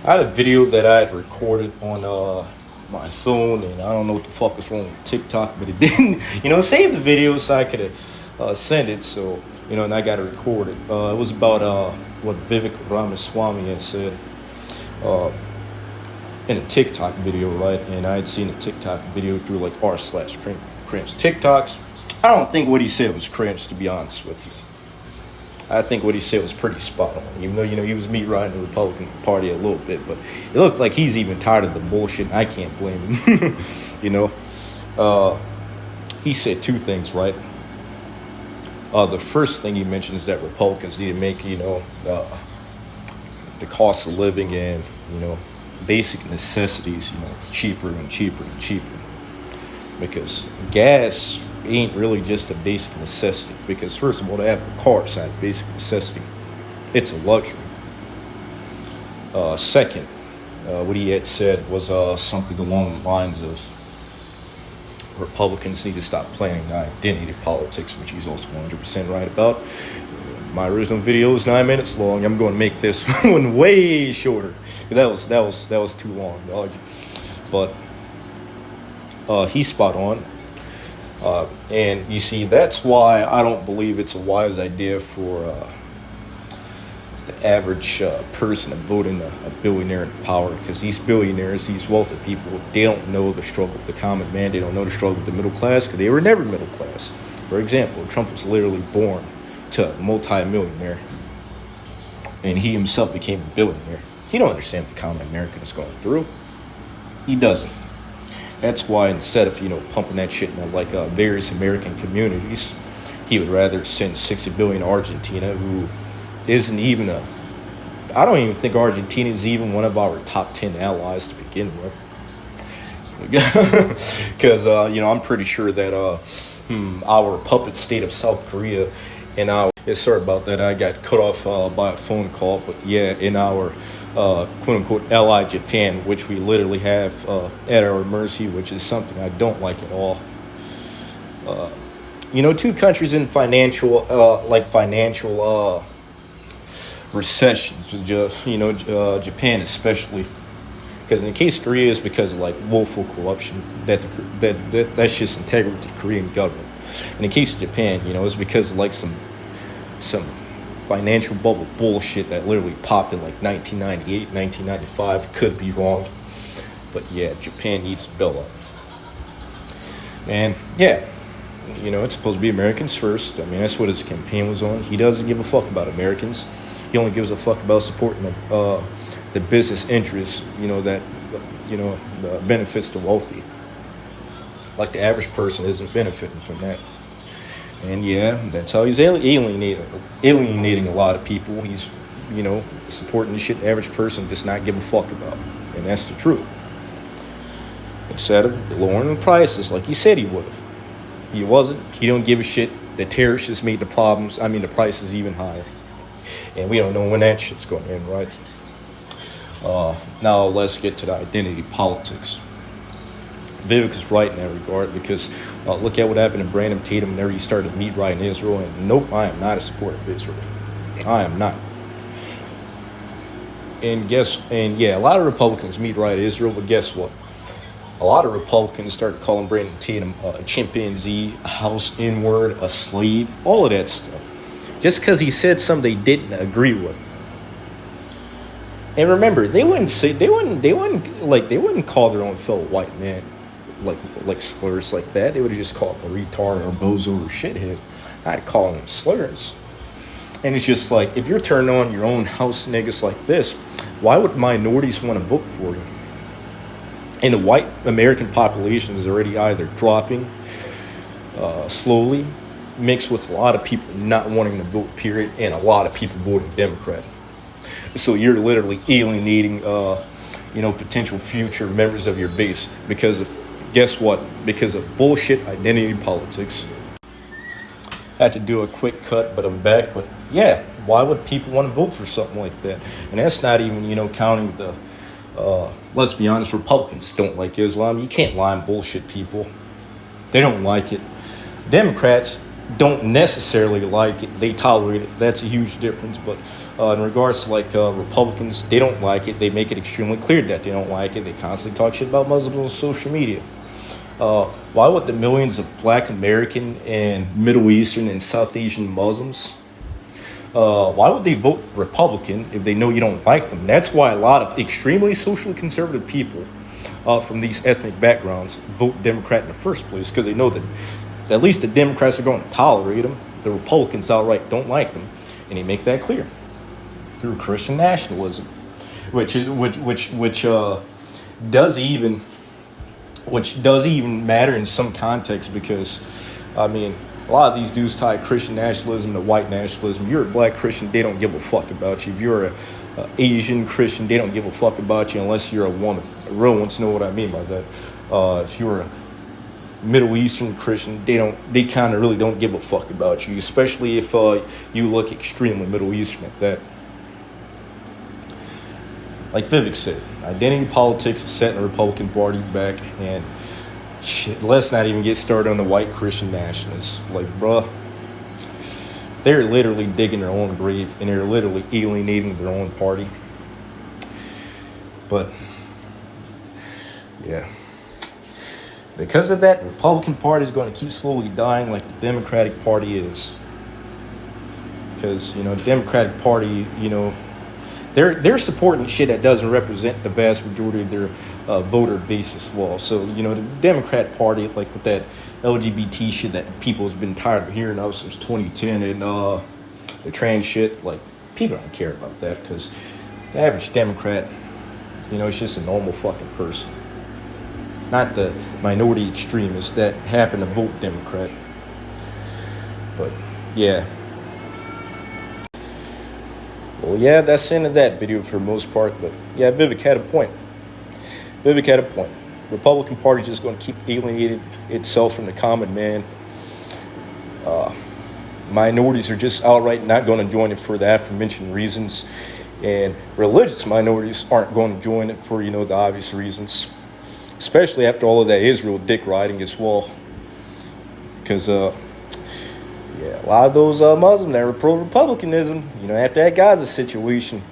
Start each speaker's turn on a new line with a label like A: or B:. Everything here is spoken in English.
A: I had a video that I had recorded on my phone, and I don't know what the fuck was wrong with TikTok, but it didn't, save the video so I could send it. So, and I got it recorded. It was about what Vivek Ramaswamy had said in a TikTok video, right? And I had seen a TikTok video through like r/cringe TikToks. I don't think what he said was cringe, to be honest with you. I think what he said was pretty spot on, even though, he was meat riding the Republican Party a little bit, but it looked like he's even tired of the bullshit, and I can't blame him. He said two things, right? The first thing he mentioned is that Republicans need to make, the cost of living and, basic necessities, cheaper and cheaper and cheaper. Because gas ain't really just a basic necessity. Because first of all, to have a car is not a basic necessity. It's a luxury. Second, what he had said was something along the lines of Republicans need to stop playing identity politics, which he's also 100% right about. My original video is 9 minutes long. I'm going to make this one way shorter. That was too long, dog. But he's spot on. And you see, that's why I don't believe it's a wise idea for the average person to vote in a billionaire in power, because these billionaires, these wealthy people, they don't know the struggle of the common man. They don't know the struggle of the middle class, because they were never middle class. For example, Trump was literally born to a multi-millionaire, and he himself became a billionaire. He don't understand what the common American is going through. He doesn't. That's why instead of, pumping that shit into like various American communities, he would rather send $60 billion to Argentina, who isn't even I don't even think Argentina is even one of our top 10 allies to begin with. Because, I'm pretty sure that our puppet state of South Korea sorry about that, I got cut off by a phone call, but yeah, in our quote-unquote ally Japan, which we literally have at our mercy, which is something I don't like at all. Two countries in financial recessions, Japan especially, because in the case of Korea, it's because of like woeful corruption that's just integral to the Korean government. In the case of Japan, it's because of like some financial bubble bullshit that literally popped in like 1998, 1995. Could be wrong, but yeah, Japan needs to bail up. And yeah, it's supposed to be Americans first. I mean, that's what his campaign was on. He doesn't give a fuck about Americans. He only gives a fuck about supporting the business interests, that benefits the wealthy. Like the average person isn't benefiting from that. And yeah, that's how he's alienating a lot of people. He's, supporting the shit the average person does not give a fuck about. And that's the truth. Instead of lowering the prices like he said he would have. He wasn't. He don't give a shit. The tariffs just made the prices even higher. And we don't know when that shit's going to end, right? Now let's get to the identity politics. Vivek is right in that regard, because look at what happened to Brandon Tatum whenever he started meat riding Israel. And nope, I am not a supporter of Israel. I am not. And a lot of Republicans meat ride Israel, but guess what? A lot of Republicans started calling Brandon Tatum a chimpanzee, a house N-word, a slave, all of that stuff, just because he said something they didn't agree with. And remember, they wouldn't call their own fellow white man like slurs like that. They would have just called him a retard or a bozo or shithead. I'd call them slurs. And it's just like, if you're turning on your own house niggas like this, why would minorities want to vote for you? And the white American population is already either dropping slowly, mixed with a lot of people not wanting to vote, period, and a lot of people voting Democrat. So you're literally alienating, potential future members of your base because of, guess what? Because of bullshit identity politics. Had to do a quick cut, but I'm back. But yeah, why would people want to vote for something like that? And that's not even, counting the, let's be honest, Republicans don't like Islam. You can't lie on bullshit people. They don't like it. Democrats, don't necessarily like it. They tolerate it. That's a huge difference. But in regards to like Republicans, they don't like it. They make it extremely clear that they don't like it. They constantly talk shit about Muslims on social media. Why would the millions of Black American and Middle Eastern and South Asian Muslims, why would they vote Republican if they know you don't like them? That's why a lot of extremely socially conservative people from these ethnic backgrounds vote Democrat in the first place, because they know that at least the Democrats are going to tolerate them. The Republicans outright don't like them, and they make that clear through Christian nationalism, which does even matter in some context, because I mean, a lot of these dudes tie Christian nationalism to white nationalism. You're a Black Christian, they don't give a fuck about you. If you're a Asian Christian, they don't give a fuck about you unless you're a woman. Real ones know what I mean by that. If you're a Middle Eastern Christian, they kind of really don't give a fuck about you, especially if you look extremely Middle Eastern at that. Like Vivek said, identity politics is setting the Republican Party back, and shit, let's not even get started on the white Christian nationalists. Like, bruh, they're literally digging their own grave, and they're literally alienating their own party. But, yeah. Because of that, the Republican Party is going to keep slowly dying like the Democratic Party is. Because, the Democratic Party, they're supporting shit that doesn't represent the vast majority of their voter base as well. So, the Democrat Party, like with that LGBT shit that people has been tired of hearing of since 2010, and the trans shit, like, people don't care about that, because the average Democrat, it's just a normal fucking person. Not the minority extremists that happen to vote Democrat. But, yeah. Well, yeah, that's the end of that video for the most part. But, yeah, Vivek had a point. Republican Party is just going to keep alienating itself from the common man. Minorities are just outright not going to join it for the aforementioned reasons. And religious minorities aren't going to join it for, the obvious reasons. Especially after all of that Israel dick riding as well. Because, a lot of those Muslims that were pro-Republicanism, after that Gaza situation,